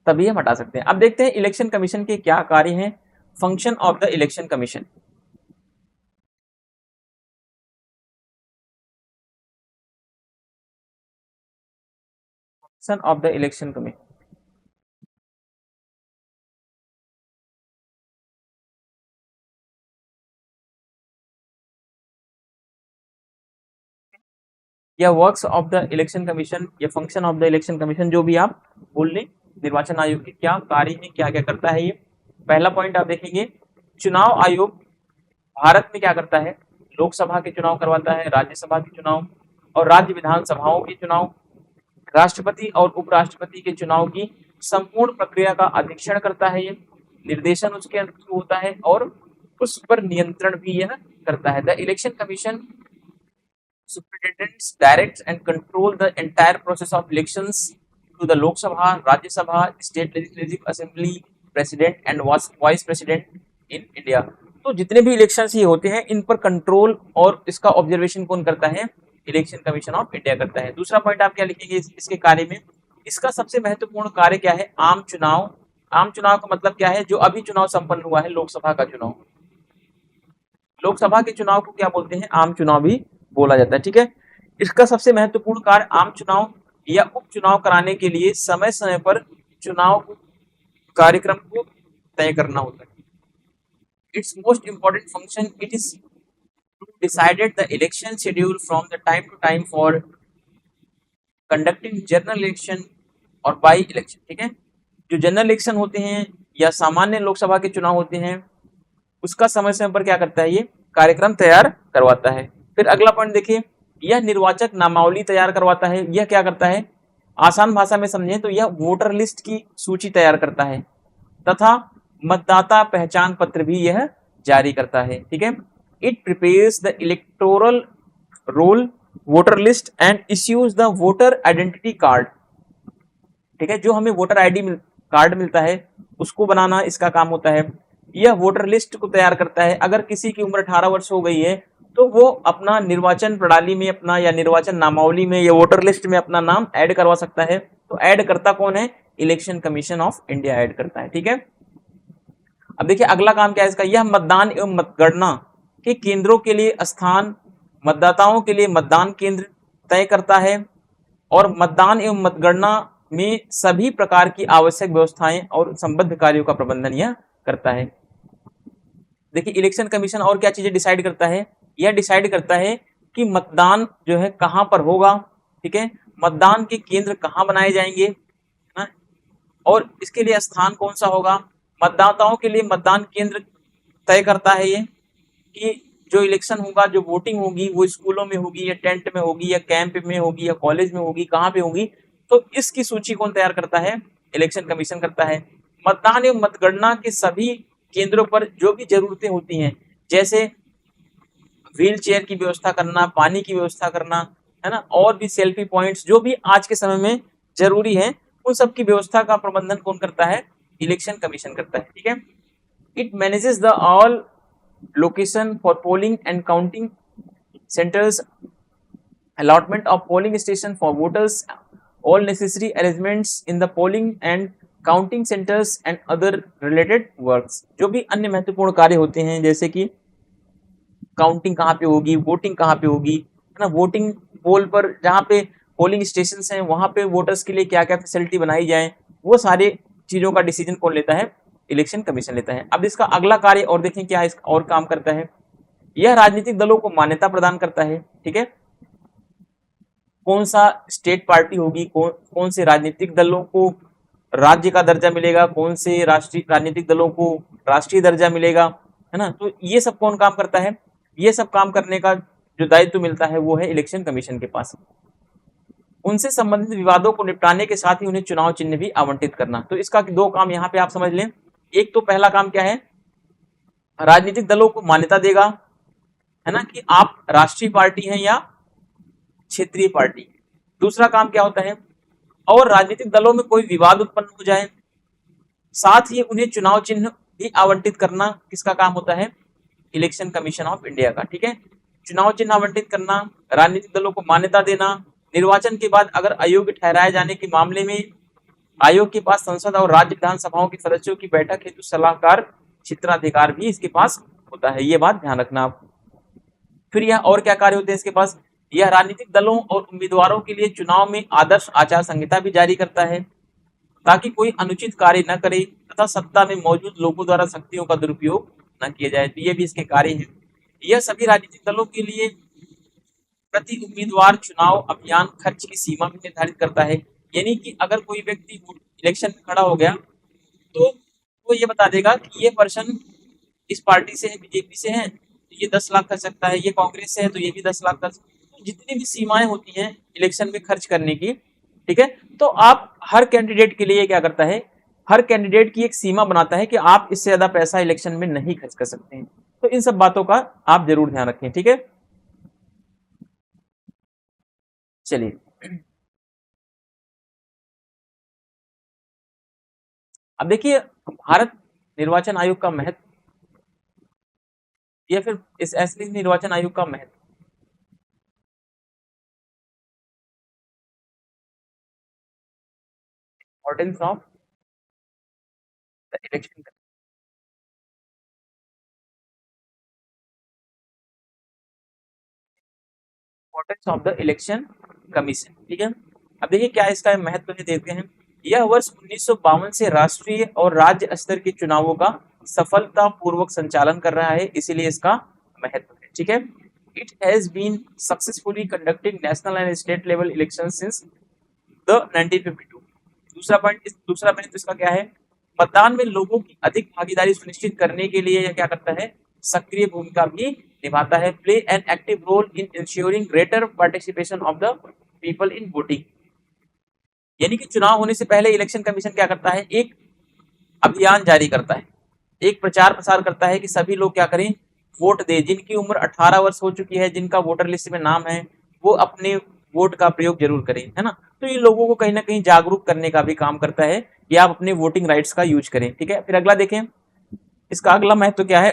तभी हम हटा सकते हैं। अब देखते हैं इलेक्शन कमीशन के क्या कार्य हैं। Function of the election commission. Function of the election commission. या works of the election commission या function of the election commission, जो भी आप बोल लें। निर्वाचन आयोग के क्या कार्य हैं, क्या क्या करता है ये। पहला पॉइंट आप देखेंगे, चुनाव आयोग भारत में क्या करता है, लोकसभा के चुनाव करवाता है, राज्यसभा के चुनाव और राज्य विधानसभाओं के चुनाव, राष्ट्रपति और उपराष्ट्रपति के चुनाव की संपूर्ण प्रक्रिया का अधीक्षण करता है। ये निर्देशन उसके अंदर होता है और उस पर नियंत्रण भी यह करता है। The election commission superintends, directs and control the entire process of elections to the Lok Sabha, Rajya Sabha, State Legislative Assembly, President and Vice President in India। तो जितने भी इलेक्शंस ये होते हैं इन पर कंट्रोल और इसका ऑब्जर्वेशन कौन करता है, इलेक्शन कमीशन ऑफ इंडिया करता है। दूसरा पॉइंट आप क्या लिखेंगे इसके कार्य में, इसका सबसे महत्वपूर्ण कार्य क्या है, आम चुनाव। आम चुनाव का मतलब क्या है, जो अभी चुनाव संपन्न हुआ है लोकसभा का चुनाव, लोकसभा के चुनाव को क्या बोलते हैं, आम चुनाव भी बोला जाता है। ठीक है, इसका सबसे महत्वपूर्ण कार्य आम चुनाव या उपचुनाव कराने के लिए समय समय पर चुनाव कार्यक्रम को तय करना होता है। It's most important function it is to decided the election schedule from the time to time for conducting general election और बाई इलेक्शन। ठीक है, जो जनरल इलेक्शन होते हैं या सामान्य लोकसभा के चुनाव होते हैं उसका समय समय पर क्या करता है, ये कार्यक्रम तैयार करवाता है। फिर अगला पॉइंट देखिए, यह निर्वाचक नामावली तैयार करवाता है। यह क्या करता है, आसान भाषा में समझें तो यह वोटर लिस्ट की सूची तैयार करता है तथा मतदाता पहचान पत्र भी यह जारी करता है। ठीक है, it prepares the electoral roll voter list and issues the voter identity card. ठीक है, जो हमें वोटर आईडी कार्ड मिलता है उसको बनाना इसका काम होता है। यह वोटर लिस्ट को तैयार करता है। अगर किसी की उम्र 18 वर्ष हो गई है तो वो अपना निर्वाचन प्रणाली में अपना या निर्वाचन नामावली में या वोटर लिस्ट में अपना नाम ऐड करवा सकता है। तो ऐड करता कौन है, election commission of India add करता है। ठीक है, अब देखिए अगला काम क्या है इसका, यह मतदान एवं मतगणना के केंद्रों के लिए स्थान, मतदाताओं के लिए मतदान केंद्र तय करता है और मतदान एवं मतगणना में सभी प्रकार की आवश्यक व्यवस्थाएं और संबद्ध कार्यों का प्रबंधन यह करता है। देखिए इलेक्शन कमीशन और क्या चीजें डिसाइड करता है, यह डिसाइड करता है कि मतदान जो है कहां पर होगा। ठीक है, मतदान के केंद्र कहां बनाए जाएंगे ना, और इसके लिए स्थान कौन सा होगा। मतदाताओं के लिए मतदान केंद्र तय करता है ये कि जो इलेक्शन होगा, जो वोटिंग होगी वो स्कूलों में होगी या टेंट में होगी या कैंप में होगी या कॉलेज में होगी, कहाँ पे होगी, तो इसकी सूची कौन तैयार करता है, इलेक्शन कमीशन करता है। मतदान एवं मतगणना के सभी केंद्रों पर जो भी जरूरतें होती हैं, जैसे व्हील चेयर की व्यवस्था करना, पानी की व्यवस्था करना, है ना, और भी सेल्फी पॉइंट्स जो भी आज के समय में जरूरी है, उन सब की व्यवस्था का प्रबंधन कौन करता है, इलेक्शन कमीशन करता है। ठीक है, it manages the all location for polling and counting centres, allotment of polling station for voters, all necessary arrangements in the polling and counting centres and other related works. जो भी अन्य महत्वपूर्ण कार्य होते हैं जैसे कि काउंटिंग कहाँ पे होगी, वोटिंग कहाँ पे होगी, है ना, वोटिंग पोल पर जहाँ पे पोलिंग स्टेशन हैं वहाँ पे वोटर्स के लिए क्या क्या फैसिलिटी बनाई जाए, वो सारे चीज़ों का डिसीजन कौन लेता है, इलेक्शन कमीशन लेता है। अब इसका अगला कार्य और देखें क्या इसका और काम करता है, यह राजनीतिक दलों को मान्यता प्रदान करता है। ठीक है, कौन सा स्टेट पार्टी होगी, कौन से राजनीतिक दलों को राज्य का दर्जा मिलेगा, कौन से राष्ट्रीय राजनीतिक दलों को राष्ट्रीय दर्जा मिलेगा, है ना, तो ये सब कौन काम करता है, ये सब काम करने का जो दायित्व मिलता है वो है इलेक्शन कमीशन के पास। उनसे संबंधित विवादों को निपटाने के साथ ही उन्हें चुनाव चिन्ह भी आवंटित करना। तो इसका दो काम यहाँ पे आप समझ लें, एक तो पहला काम क्या है, राजनीतिक दलों को मान्यता देगा, है ना, कि आप राष्ट्रीय पार्टी हैं या क्षेत्रीय पार्टी। दूसरा काम क्या होता है, और राजनीतिक दलों में कोई विवाद उत्पन्न हो जाए, साथ ही उन्हें चुनाव चिन्ह भी आवंटित करना किसका काम होता है, इलेक्शन कमीशन ऑफ इंडिया का। ठीक है, चुनाव चिन्ह आवंटित करना, राजनीतिक दलों को मान्यता देना, निर्वाचन के बाद अगर अयोग्य ठहराए जाने के मामले में आयोग के पास संसद और राज्य विधानसभाओं के सदस्यों की बैठक हेतु सलाहकार क्षेत्राधिकार भी इसके पास होता है, ये बात ध्यान रखना आप। फिर यह और क्या कार्य होते हैं इसके पास, यह राजनीतिक दलों और उम्मीदवारों के लिए चुनाव में आदर्श आचार संहिता भी जारी करता है ताकि कोई अनुचित कार्य न करे तथा सत्ता में मौजूद लोगों द्वारा शक्तियों का दुरुपयोग न किया जाए, तो ये भी इसके कार्य है। यह सभी राजनीतिक दलों के लिए प्रति उम्मीदवार चुनाव अभियान खर्च की सीमा भी निर्धारित करता है, यानी कि अगर कोई व्यक्ति इलेक्शन में खड़ा हो गया तो वो ये बता देगा कि ये पर्सन इस पार्टी से है, बीजेपी से है तो ये 10 लाख कर सकता है, ये कांग्रेस से है तो ये भी 10 लाख कर सकता है। तो जितनी भी सीमाएं होती हैं इलेक्शन में खर्च करने की, ठीक है, तो आप हर कैंडिडेट के लिए क्या करता है, हर कैंडिडेट की एक सीमा बनाता है कि आप इससे ज्यादा पैसा इलेक्शन में नहीं खर्च कर सकते हैं। तो इन सब बातों का आप जरूर ध्यान रखें, ठीक है। चलिए अब देखिए भारत निर्वाचन आयोग का महत्व या फिर इस ऐसे निर्वाचन आयोग का महत्व, importance of the election, importance of the election commission, ठीक है। अब देखिए क्या इसका महत्व है, देखते हैं। यह वर्ष 1952 से राष्ट्रीय और राज्य स्तर के चुनावों का सफलतापूर्वक संचालन कर रहा है, इसीलिए इसका महत्व है, ठीक है। It has been successfully conducting national and state level election since the 1952। दूसरा पॉइंट इसका क्या है, मतदान में लोगों की अधिक भागीदारी सुनिश्चित करने के लिए यह क्या करता है, सक्रिय भूमिका भी निभाता है, play an active role in ensuring greater participation of the people in voting. यानी कि चुनाव होने से पहले इलेक्शन कमीशन क्या करता है, एक अभियान जारी करता है, एक प्रचार प्रसार करता है कि सभी लोग क्या करें, वोट दें। जिनकी उम्र 18 वर्ष हो चुकी है, जिनका वोटर लिस्ट में नाम है, वो अपने वोट का प्रयोग जरूर करें, है ना। तो ये लोगों को कहीं ना कहीं जागरूक करने का भी काम करता है कि आप अपने वोटिंग राइट्स का यूज करें, ठीक है। फिर अगला देखें, इसका अगला महत्व क्या है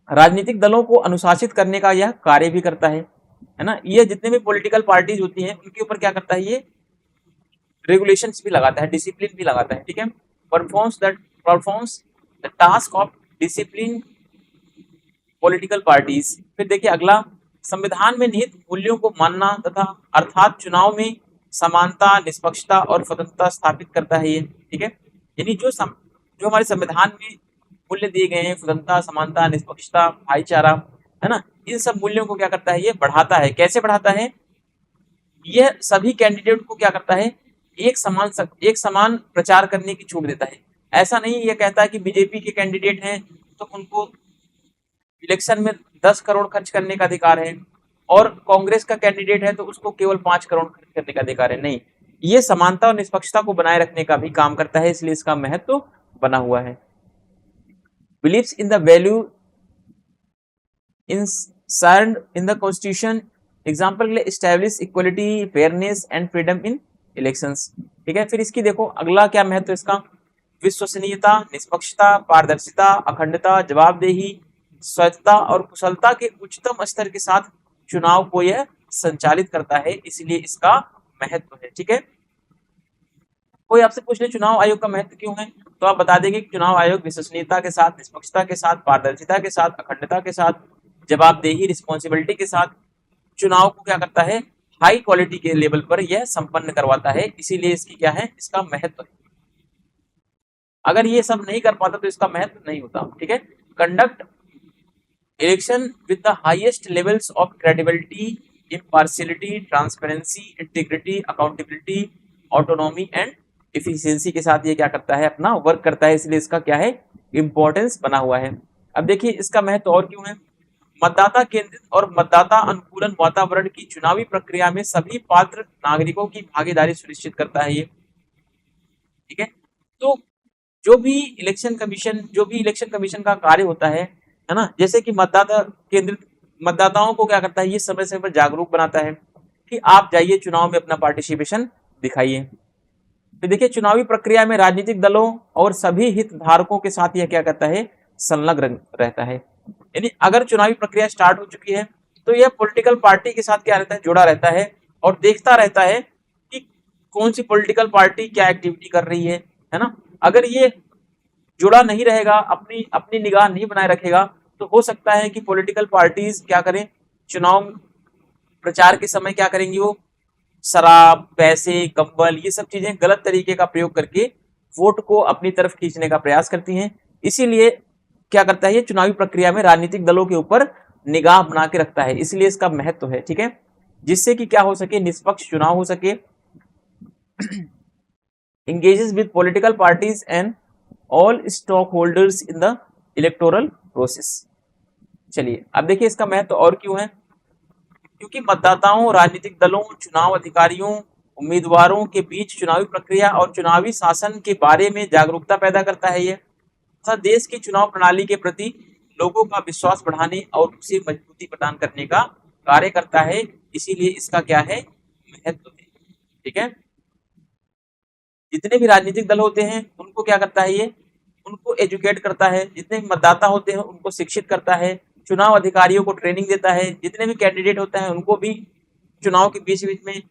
राजनीतिक दलों को अनुशासित करने का यह कार्य भी करता है ना। ये जितने भी पॉलिटिकल पार्टीज होती हैं उनके ऊपर क्या करता है, ये रेगुलेशंस भी लगाता है, डिसिप्लिन भी लगाता है, ठीक है। Performs the task of discipline political parties. फिर देखिए अगला, संविधान में निहित मूल्यों को मानना तथा अर्थात चुनाव में समानता, निष्पक्षता और स्वतंत्रता स्थापित करता है ये, ठीक है। यानी जो हमारे संविधान में मूल्य दिए गए हैं, स्वतंत्रता, समानता, निष्पक्षता, भाईचारा, है ना, इन सब मूल्यों को क्या करता है, ये बढ़ाता है। कैसे बढ़ाता है, यह सभी कैंडिडेट को क्या करता है, एक समान प्रचार करने की छूट देता है। ऐसा नहीं ये कहता है कि बीजेपी के कैंडिडेट हैं तो उनको इलेक्शन में 10 करोड़ खर्च करने का अधिकार है और कांग्रेस का कैंडिडेट है तो उसको केवल 5 करोड़ खर्च करने का अधिकार है, नहीं, ये समानता और निष्पक्षता को बनाए रखने का भी काम करता है, इसलिए इसका महत्व बना हुआ है। Believes in the value enshrined in the constitution, example के लिए establish equality, fairness and freedom in elections, ठीक है। फिर इसकी देखो अगला क्या महत्व इसका, विश्वसनीयता, निष्पक्षता, पारदर्शिता, अखंडता, जवाबदेही, स्वच्छता और कुशलता के उच्चतम स्तर के साथ चुनाव को यह संचालित करता है, इसलिए इसका महत्व है, ठीक है। कोई आपसे पूछ ले चुनाव आयोग का महत्व क्यों है, तो आप बता देंगे कि चुनाव आयोग विश्वसनीयता के साथ, निष्पक्षता के साथ, पारदर्शिता के साथ, अखंडता के साथ, जवाबदेही, रिस्पॉन्सिबिलिटी के साथ चुनाव को क्या करता है, हाई क्वालिटी के लेवल पर यह संपन्न करवाता है, इसीलिए इसकी क्या है, इसका महत्व है। अगर ये सब नहीं कर पाता तो इसका महत्व नहीं होता, ठीक है। Conduct election with the highest levels of credibility, impartiality, transparency, integrity, accountability, autonomy and efficiency के साथ ये क्या करता है, अपना वर्क करता है, इसलिए इसका क्या है, इंपॉर्टेंस बना हुआ है। अब देखिए इसका महत्व और क्यों है, मतदाता केंद्रित और मतदाता अनुकूलन वातावरण की चुनावी प्रक्रिया में सभी पात्र नागरिकों की भागीदारी सुनिश्चित करता है ये, ठीक है। तो जो भी इलेक्शन कमीशन का कार्य होता है ना, जैसे कि मतदाता केंद्रित, मतदाताओं को क्या करता है, ये समय समय पर जागरूक बनाता है कि आप जाइए चुनाव में अपना पार्टिसिपेशन दिखाइए। तो देखिए चुनावी प्रक्रिया में राजनीतिक दलों और सभी हितधारकों के साथ यह क्या करता है, संलग्न रहता है। यानी अगर चुनावी प्रक्रिया स्टार्ट हो चुकी है तो यह पॉलिटिकल पार्टी के साथ क्या रहता है, जुड़ा रहता है और देखता रहता है कि कौन सी पॉलिटिकल पार्टी क्या एक्टिविटी कर रही है ना। अगर ये जुड़ा नहीं रहेगा, अपनी अपनी निगाह नहीं बनाए रखेगा, तो हो सकता है कि पॉलिटिकल पार्टीज क्या करें, चुनाव प्रचार के समय क्या करेंगी, वो शराब, पैसे, कंबल, ये सब चीजें गलत तरीके का प्रयोग करके वोट को अपनी तरफ खींचने का प्रयास करती हैं। इसीलिए क्या करता है, ये चुनावी प्रक्रिया में राजनीतिक दलों के ऊपर निगाह बना के रखता है, इसलिए इसका महत्व है। ठीक है, जिससे कि क्या हो सके, निष्पक्ष चुनाव हो सके। engages with political parties and all stockholders in the electoral process। चलिए अब देखिए इसका महत्व और क्यों है, क्योंकि मतदाताओं, राजनीतिक दलों, चुनाव अधिकारियों, उम्मीदवारों के बीच चुनावी प्रक्रिया और चुनावी शासन के बारे में जागरूकता पैदा करता है ये, तथा देश की चुनाव प्रणाली के प्रति लोगों का विश्वास बढ़ाने और उसे मजबूती प्रदान करने का कार्य करता है। इसीलिए इसका क्या है, महत्व है। ठीक है, जितने भी राजनीतिक दल होते हैं उनको क्या करता है, ये उनको एजुकेट करता है, जितने भी मतदाता होते हैं उनको शिक्षित करता है, चुनाव अधिकारियों को ट्रेनिंग देता है, जितने भी कैंडिडेट होते हैं उनको भी चुनाव के बीच बीच में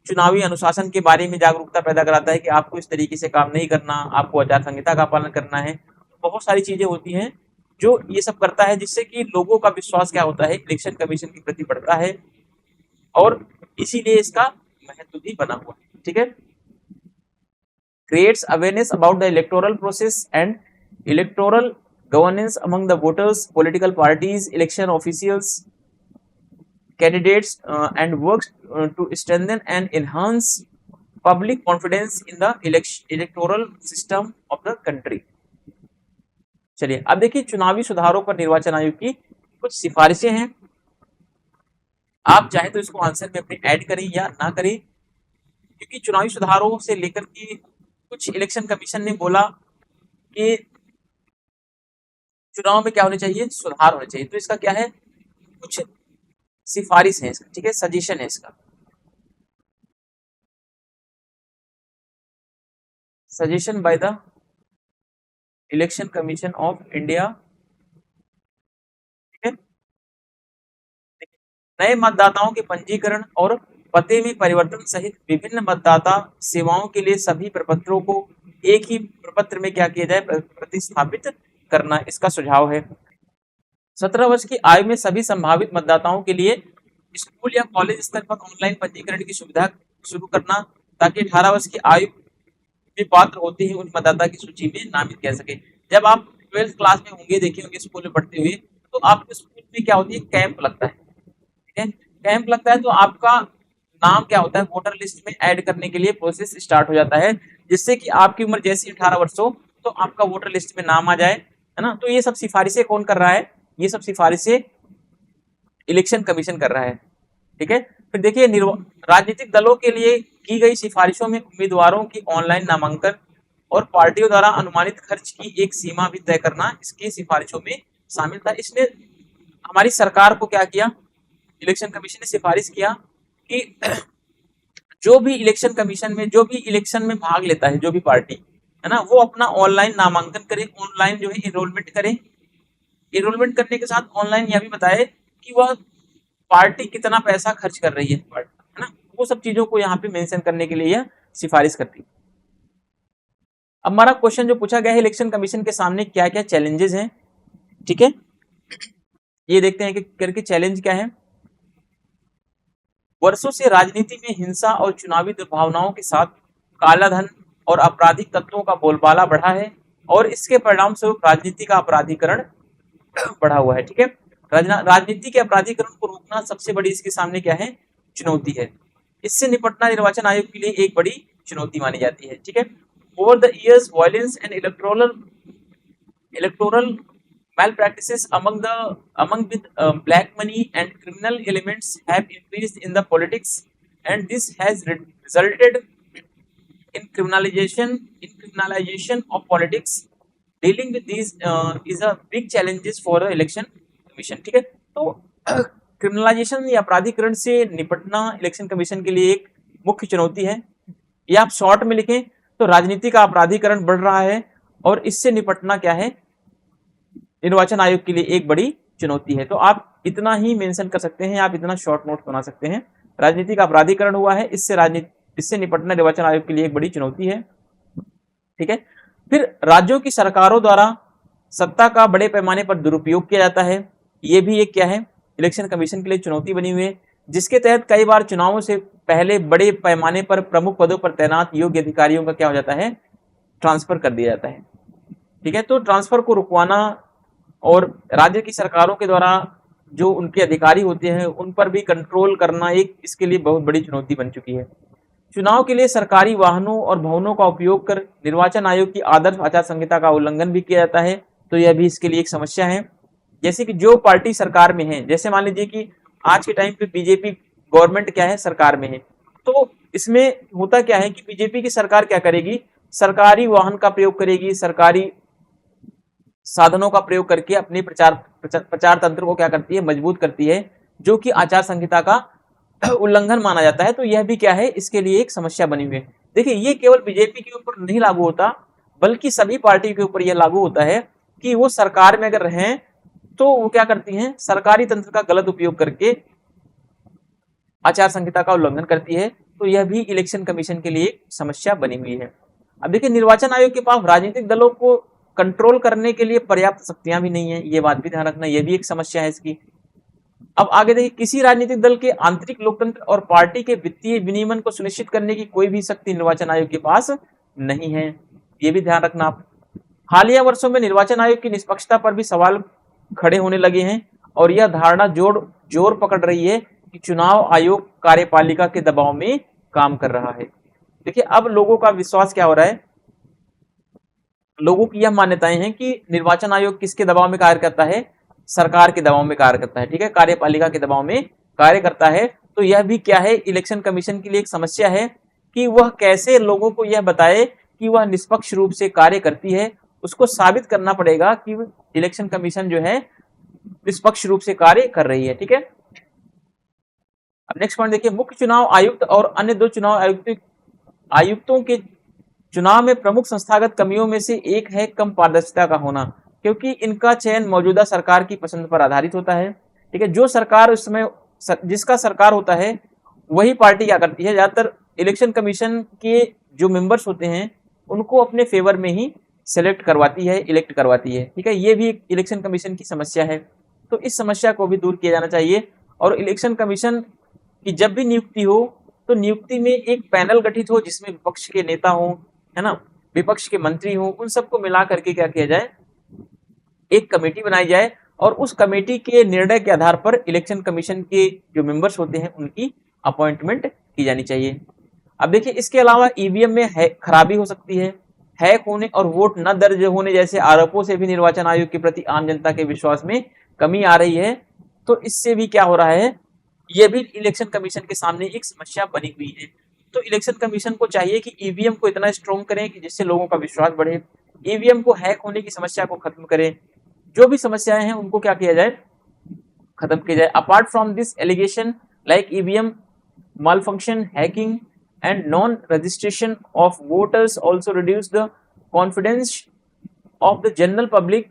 चुनावी अनुशासन के बारे में जागरूकता पैदा कराता है कि आपको इस तरीके से काम नहीं करना, आपको आचार संहिता का पालन करना है। बहुत सारी चीजें होती हैं जो ये सब करता है, जिससे कि लोगों का विश्वास क्या होता है, इलेक्शन कमीशन के प्रति बढ़ता है, और इसीलिए इसका महत्व भी बना हुआ है। ठीक है, creates awareness about the electoral process and electoral governance among the voters, political parties, election officials, candidates, and works to strengthen and enhance public confidence in the electoral system of the country। चलिए अब देखिए चुनावी सुधारों पर निर्वाचन आयोग की कुछ सिफारिशें हैं। आप चाहे तो इसको आंसर में अपने ऐड करें या ना करें, क्योंकि चुनावी सुधारों से लेकर के कुछ इलेक्शन कमीशन ने बोला कि चुनाव में क्या होने चाहिए, सुधार होने चाहिए। तो इसका क्या है, कुछ सिफारिश है इसका। ठीक है, सजेशन है इसका, suggestion by the election commission of India. ठीक है, नए मतदाताओं के पंजीकरण और पते में परिवर्तन सहित विभिन्न मतदाता सेवाओं के लिए सभी प्रपत्रों को एक ही प्रपत्र में क्या किया जाए, प्रतिस्थापित करना इसका सुझाव है। 17 वर्ष की आयु में सभी संभावित मतदाताओं के लिए स्कूल या कॉलेज स्तर पर ऑनलाइन पंजीकरण की सुविधा शुरू करना, ताकि 18 वर्ष की आयु में पात्र होते ही उन मतदाता की सूची में नामित किया सके। जब आप 12th क्लास में होंगे, देखे होंगे स्कूल में पढ़ते हुए, तो आपके स्कूल में क्या होती है, कैंप लगता है। ठीक है, कैंप लगता है तो आपका नाम क्या होता है, वोटर लिस्ट में ऐड करने के लिए प्रोसेस स्टार्ट हो जाता है, जिससे कि आपकी उम्र जैसे 18 वर्ष हो तो आपका वोटर लिस्ट में नाम आ जाए, है ना। तो ये सब सिफारिशें कौन कर रहा है, ये सब सिफारिशें इलेक्शन कमीशन कर रहा है। ठीक है, फिर देखिए राजनीतिक दलों के लिए की गई सिफारिशों में उम्मीदवारों की ऑनलाइन नामांकन और पार्टियों द्वारा अनुमानित खर्च की एक सीमा भी तय करना इसकी सिफारिशों में शामिल था। इसने हमारी सरकार को क्या किया, इलेक्शन कमीशन ने सिफारिश किया कि जो भी इलेक्शन कमीशन में, जो भी इलेक्शन में भाग लेता है, जो भी पार्टी है ना, वो अपना ऑनलाइन नामांकन करे, ऑनलाइन जो है एनरोलमेंट करे। एनरोलमेंट करने के साथ ऑनलाइन यह भी बताए कि वह पार्टी कितना पैसा खर्च कर रही है पार्टी, है ना। वो सब चीजों को यहाँ पे मेंशन करने के लिए यह सिफारिश करती है। अब हमारा क्वेश्चन जो पूछा गया है, इलेक्शन कमीशन के सामने क्या क्या चैलेंजेस हैं। ठीक है, ये देखते हैं कि करके चैलेंज क्या है। वर्षों से राजनीति में हिंसा और चुनावी दुर्भावनाओं के साथ कालाधन और आपराधिक तत्वों का बोलबाला बढ़ा है, और इसके परिणाम स्वरूप राजनीति का अपराधीकरण बढ़ा हुआ है। ठीक है, राजनीति के अपराधीकरण को रोकना सबसे बड़ी इसके सामने क्या है, चुनौती है। इससे निपटना निर्वाचन आयोग के लिए एक बड़ी चुनौती मानी जाती है। ठीक है, over the years violence and electoral malpractices among with black money and criminal elements have increased in the politics, and this has resulted in criminalization of politics. Dealing with these is a big challenges for the election commission। ठीक है, तो criminalisation या अपराधीकरण से निपटना election commission के लिए एक मुख्य चुनौती है। या आप शॉर्ट में लिखें तो राजनीति का अपराधीकरण बढ़ रहा है, और इससे निपटना क्या है, निर्वाचन आयोग के लिए एक बड़ी चुनौती है। तो आप इतना ही मेंशन कर सकते हैं, आप इतना शॉर्ट नोट बना सकते हैं। राजनीति का अपराधीकरण हुआ है, इससे इससे निपटना निर्वाचन आयोग के लिए एक बड़ी चुनौती है। ठीक है, फिर राज्यों की सरकारों द्वारा सत्ता का बड़े पैमाने पर दुरुपयोग किया जाता है, ये भी एक क्या है, इलेक्शन कमीशन के लिए चुनौती बनी हुई है, जिसके तहत कई बार चुनावों से पहले बड़े पैमाने पर प्रमुख पदों पर तैनात योग्य अधिकारियों का क्या हो जाता है, ट्रांसफर कर दिया जाता है। ठीक है, तो ट्रांसफर को रुकवाना और राज्य की सरकारों के द्वारा जो उनके अधिकारी होते हैं उन पर भी कंट्रोल करना एक इसके लिए बहुत बड़ी चुनौती बन चुकी है। चुनाव के लिए सरकारी वाहनों और भवनों का उपयोग कर निर्वाचन आयोग की आदर्श आचार संहिता का उल्लंघन भी किया जाता है, तो यह भी इसके लिए एक समस्या है। जैसे कि जो पार्टी सरकार में है, जैसे मान लीजिए कि आज के टाइम पे बीजेपी गवर्नमेंट क्या है, सरकार में है, तो इसमें होता क्या है कि बीजेपी की सरकार क्या करेगी, सरकारी वाहन का प्रयोग करेगी, सरकारी साधनों का प्रयोग करके अपने प्रचार तंत्र को क्या करती है, मजबूत करती है, जो कि आचार संहिता का उल्लंघन माना जाता है। तो यह भी क्या है, इसके लिए एक समस्या बनी हुई है। देखिए, ये केवल बीजेपी के ऊपर नहीं लागू होता, बल्कि सभी पार्टी के ऊपर यह लागू होता है कि वो सरकार में अगर रहें तो वो क्या करती हैं, सरकारी तंत्र का गलत उपयोग करके आचार संहिता का उल्लंघन करती है। तो यह भी इलेक्शन कमीशन के लिए एक समस्या बनी हुई है। अब देखिए, निर्वाचन आयोग के पास राजनीतिक दलों को कंट्रोल करने के लिए पर्याप्त शक्तियां भी नहीं है, ये बात भी ध्यान रखना, यह भी एक समस्या है इसकी। अब आगे देखिए, किसी राजनीतिक दल के आंतरिक लोकतंत्र और पार्टी के वित्तीय विनियमन को सुनिश्चित करने की कोई भी शक्ति निर्वाचन आयोग के पास नहीं है, ये भी ध्यान रखना आप। हालिया वर्षों में निर्वाचन आयोग की निष्पक्षता पर भी सवाल खड़े होने लगे हैं और यह धारणा जोर पकड़ रही है कि चुनाव आयोग कार्यपालिका के दबाव में काम कर रहा है। देखिए, अब लोगों का विश्वास क्या हो रहा है, लोगों की यह मान्यताएं हैं कि निर्वाचन आयोग किसके दबाव में कार्य करता है, सरकार के दबाव में कार्य करता है। ठीक है, कार्यपालिका के दबाव में कार्य करता है। तो यह भी क्या है, इलेक्शन कमीशन के लिए एक समस्या है कि वह कैसे लोगों को यह बताए कि वह निष्पक्ष रूप से कार्य करती है। उसको साबित करना पड़ेगा कि इलेक्शन कमीशन जो है निष्पक्ष रूप से कार्य कर रही है। ठीक है, अब नेक्स्ट पॉइंट देखिए, मुख्य चुनाव आयुक्त और अन्य दो चुनाव आयुक्तों के चुनाव में प्रमुख संस्थागत कमियों में से एक है कम पारदर्शिता का होना, क्योंकि इनका चयन मौजूदा सरकार की पसंद पर आधारित होता है। ठीक है, जो सरकार उस समय जिसका सरकार होता है वही पार्टी क्या करती है, ज्यादातर इलेक्शन कमीशन के जो मेंबर्स होते हैं उनको अपने फेवर में ही सेलेक्ट करवाती है, इलेक्ट करवाती है। ठीक है, ये भी एक इलेक्शन कमीशन की समस्या है, तो इस समस्या को भी दूर किया जाना चाहिए। और इलेक्शन कमीशन की जब भी नियुक्ति हो तो नियुक्ति में एक पैनल गठित हो जिसमें विपक्ष के नेता हो, है ना, विपक्ष के मंत्री हो, उन सबको मिला करके क्या किया जाए, एक कमेटी बनाई जाए और उस कमेटी के निर्णय के आधार पर इलेक्शन कमीशन के जो मेंबर्स होते हैं उनकी अपॉइंटमेंट की जानी चाहिए। अब देखिए, इसके अलावा ईवीएम में खराबी हो सकती है, हैक होने और वोट न दर्ज होने जैसे आरोपों से भी निर्वाचन आयोग के प्रति आम जनता के विश्वास में कमी आ रही है। तो इससे भी क्या हो रहा है, यह भी इलेक्शन कमीशन के सामने एक समस्या बनी हुई है। तो इलेक्शन कमीशन को चाहिए कि ईवीएम को इतना स्ट्रॉन्ग करें कि जिससे लोगों का विश्वास बढ़े, ईवीएम को हैक होने की समस्या को खत्म करें, जो भी समस्याएं हैं उनको क्या किया जाए, खत्म किया जाए। Apart from this allegation like EVM malfunction, hacking and non-registration of voters also reduce the confidence of the general public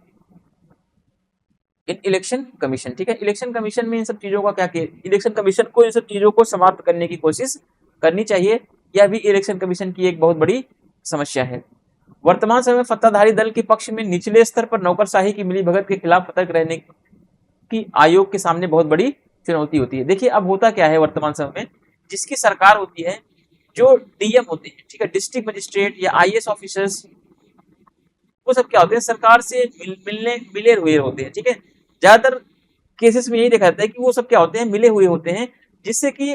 in election commission। ठीक है, इलेक्शन कमीशन में इन सब चीजों का क्या किया, इलेक्शन कमीशन को इन सब चीजों को समाप्त करने की कोशिश करनी चाहिए। यह भी इलेक्शन कमीशन की एक बहुत बड़ी समस्या है। वर्तमान समय में सत्ताधारी दल के पक्ष में निचले स्तर पर नौकरशाही की मिलीभगत के खिलाफ सतर्क रहने की आयोग के सामने बहुत बड़ी चुनौती होती है। देखिए, अब होता क्या है, वर्तमान समय में जिसकी सरकार होती है, जो डीएम होते हैं, ठीक है, डिस्ट्रिक्ट मजिस्ट्रेट या आईएएस ऑफिसर्स, वो सब क्या होते हैं, सरकार से मिले हुए होते हैं। ठीक है, ज्यादातर केसेस में यही देखा जाता है कि वो सब क्या होते हैं, मिले हुए होते हैं, जिससे कि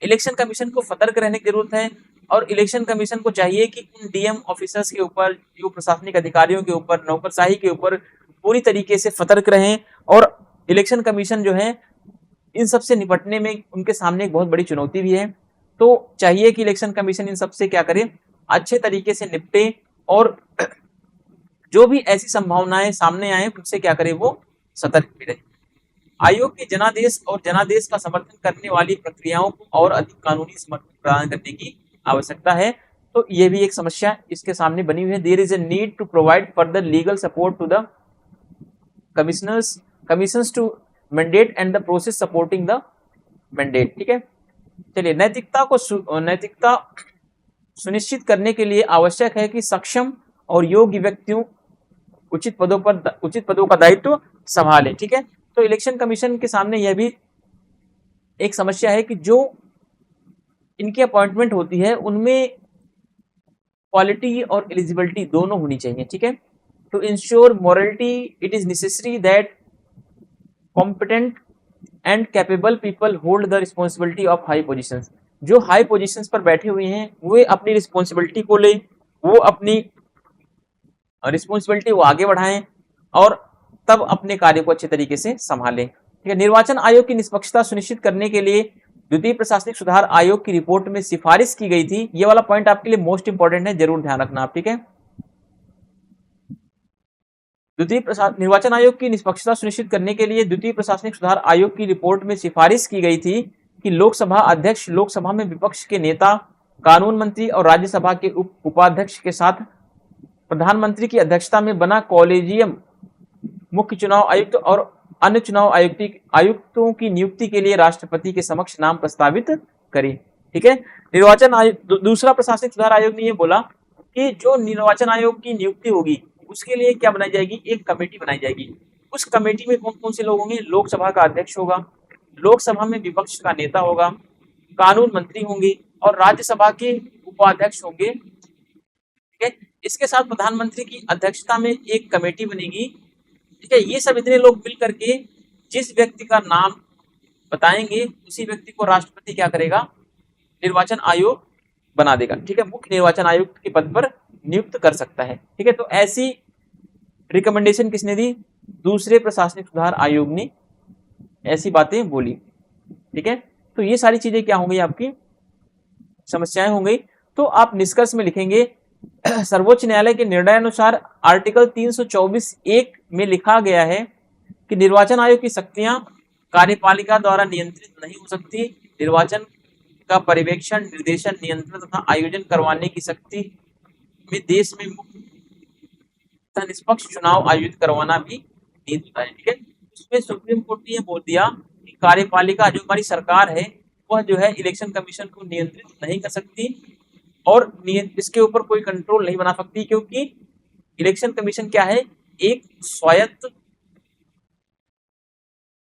इलेक्शन कमीशन को सतर्क रहने की जरूरत है। और इलेक्शन कमीशन को चाहिए कि उन डीएम ऑफिसर्स के ऊपर, जो प्रशासनिक अधिकारियों के ऊपर, नौकरशाही के ऊपर पूरी तरीके से सतर्क रहें। और इलेक्शन कमीशन जो है इन सब से निपटने में उनके सामने एक बहुत बड़ी चुनौती भी है। तो चाहिए कि इलेक्शन कमीशन इन सब से क्या करे, अच्छे तरीके से निपटे और जो भी ऐसी संभावनाएं सामने आए उनसे क्या करे, वो सतर्क भी रहे। आयोग के जनादेश और जनादेश का समर्थन करने वाली प्रक्रियाओं को और अधिक कानूनी समर्थन प्रदान करने की आवश्यकता है। तो ये भी एक समस्या इसके सामने बनी हुई है। There is a need to provide further legal support to the commissioners to mandate and the process supporting the mandate. ठीक है, चलिए, नैतिकता सुनिश्चित करने के लिए आवश्यक है कि सक्षम और योग्य व्यक्तियों उचित पदों का दायित्व संभाले। ठीक है, तो इलेक्शन कमीशन के सामने यह भी एक समस्या है कि जो इनकी अपॉइंटमेंट होती है उनमें क्वालिटी और एलिजिबिलिटी दोनों होनी चाहिए। ठीक है, to ensure morality it is necessary that competent and capable people hold the responsibility of high positions. जो हाई पोजीशंस पर बैठे हुए हैं वे अपनी रिस्पॉन्सिबिलिटी को ले, वो अपनी रिस्पॉन्सिबिलिटी वो आगे बढ़ाएं और तब अपने कार्य को अच्छे तरीके से संभालें। ठीक है, निर्वाचन आयोग की निष्पक्षता सुनिश्चित करने के लिए द्वितीय प्रशासनिक सुधार आयोग की रिपोर्ट में सिफारिश की गई थी। ये वाला पॉइंट आपके लिए मोस्ट इंपॉर्टेंट है, जरूर ध्यान रखना आप। ठीक है, निर्वाचन आयोग की निष्पक्षता सुनिश्चित करने के लिए द्वितीय प्रशासनिक सुधार आयोग की रिपोर्ट में सिफारिश की गई थी कि लोकसभा अध्यक्ष, लोकसभा में विपक्ष के नेता, कानून मंत्री और राज्यसभा के उपाध्यक्ष के साथ प्रधानमंत्री की अध्यक्षता में बना कॉलेजियम मुख्य चुनाव आयुक्त और अन्य चुनाव आयुक्तों की नियुक्ति के लिए राष्ट्रपति के समक्ष नाम प्रस्तावित करे। ठीक है, निर्वाचन आयोग, दूसरा प्रशासनिक सुधार आयोग ने यह बोला कि जो निर्वाचन आयोग की नियुक्ति होगी उसके लिए क्या बनाई जाएगी, एक कमेटी बनाई जाएगी। उस कमेटी में कौन कौन से लोग होंगे, लोकसभा का अध्यक्ष होगा, लोकसभा में विपक्ष का नेता होगा, कानून मंत्री होंगे और राज्यसभा के उपाध्यक्ष होंगे। ठीक है, इसके साथ प्रधानमंत्री की अध्यक्षता में एक कमेटी बनेगी। ठीक है, ये सब इतने लोग मिल करके जिस व्यक्ति का नाम बताएंगे उसी व्यक्ति को राष्ट्रपति क्या करेगा, निर्वाचन आयोग बना देगा। ठीक है, मुख्य निर्वाचन आयुक्त के पद पर नियुक्त कर सकता है। ठीक है, तो ऐसी रिकमेंडेशन किसने दी, दूसरे प्रशासनिक सुधार आयोग ने ऐसी बातें बोली। ठीक है, तो ये सारी चीजें क्या हो गई, आपकी समस्याएं हो गई। तो आप निष्कर्ष में लिखेंगे सर्वोच्च न्यायालय के निर्णय अनुसार आर्टिकल 324(1) में लिखा गया है कि निर्वाचन आयोग की शक्तियां कार्यपालिका द्वारा नियंत्रित नहीं हो सकती। निर्वाचन का पर्यवेक्षण, निर्देशन, नियंत्रण तथा आयोजन करवाने की शक्ति में देश में मुक्त तथा निष्पक्ष चुनाव आयोजित करवाना भी निहित होता है। ठीक है, उसमें सुप्रीम कोर्ट ने यह बोल दिया कि कार्यपालिका, जो हमारी सरकार है, वह जो है इलेक्शन कमीशन को नियंत्रित नहीं कर सकती और इसके ऊपर कोई कंट्रोल नहीं बना सकती, क्योंकि इलेक्शन कमीशन क्या है, एक स्वायत्त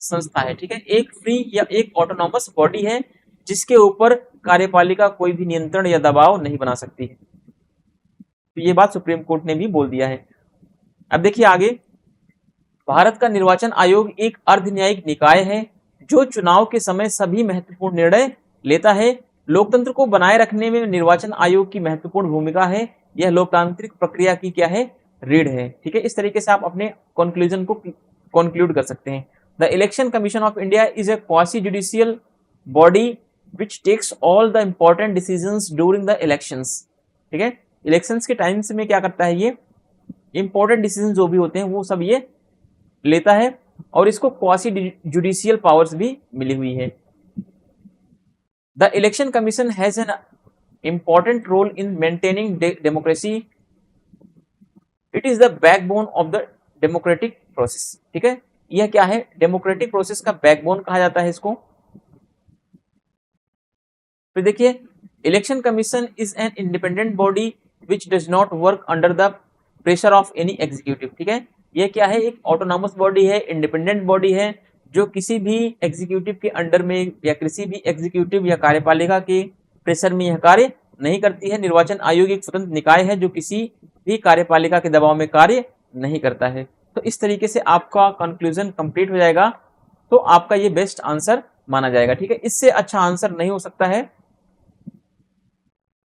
संस्था है। ठीक है, एक फ्री या एक ऑटोनॉमस बॉडी है जिसके ऊपर कार्यपालिका कोई भी नियंत्रण या दबाव नहीं बना सकती है। तो ये बात सुप्रीम कोर्ट ने भी बोल दिया है। अब देखिए आगे, भारत का निर्वाचन आयोग एक अर्धन्यायिक निकाय है जो चुनाव के समय सभी महत्वपूर्ण निर्णय लेता है। लोकतंत्र को बनाए रखने में निर्वाचन आयोग की महत्वपूर्ण भूमिका है। यह लोकतांत्रिक प्रक्रिया की क्या है, रीढ़ है। ठीक है, इस तरीके से आप अपने कंक्लूजन को कंक्लूड कर सकते हैं। The election commission of India is a quasi judicial body which takes all the important decisions during the elections. ठीक है, इलेक्शंस के टाइम्स में क्या करता है, ये इंपॉर्टेंट डिसीजन जो भी होते हैं वो सब ये लेता है और इसको क्वासी जुडिशियल पावर्स भी मिली हुई है। The election commission has an important role in maintaining democracy. It is the backbone of the democratic process. ठीक है, यह क्या है, डेमोक्रेटिक प्रोसेस का बैकबोन कहा जाता है इसको। फिर देखिए, election commission is an independent body which does not work under the pressure of any executive. ठीक है, यह क्या है, एक ऑटोनॉमस बॉडी है, इंडिपेंडेंट बॉडी है जो किसी भी एग्जीक्यूटिव के अंडर में या किसी भी एग्जीक्यूटिव या कार्यपालिका के प्रेशर में यह कार्य नहीं करती है। निर्वाचन आयोग एक स्वतंत्र निकाय है जो किसी भी कार्यपालिका के दबाव में कार्य नहीं करता है। तो इस तरीके से आपका कंक्लूजन कंप्लीट हो जाएगा, तो आपका ये बेस्ट आंसर माना जाएगा। ठीक है, इससे अच्छा आंसर नहीं हो सकता है।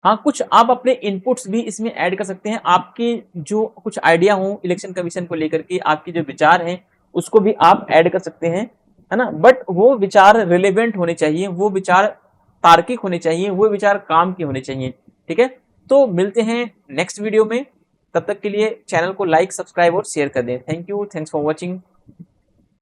हाँ, कुछ आप अपने इनपुट्स भी इसमें ऐड कर सकते हैं। आपके जो कुछ आइडिया हो इलेक्शन कमीशन को लेकर के, आपके जो विचार हैं उसको भी आप ऐड कर सकते हैं, है ना। बट वो विचार रिलेवेंट होने चाहिए, वो विचार तार्किक होने चाहिए, वो विचार काम के होने चाहिए। ठीक है, तो मिलते हैं नेक्स्ट वीडियो में। तब तक के लिए चैनल को लाइक, सब्सक्राइब और शेयर कर दें। Thank you, thanks for watching.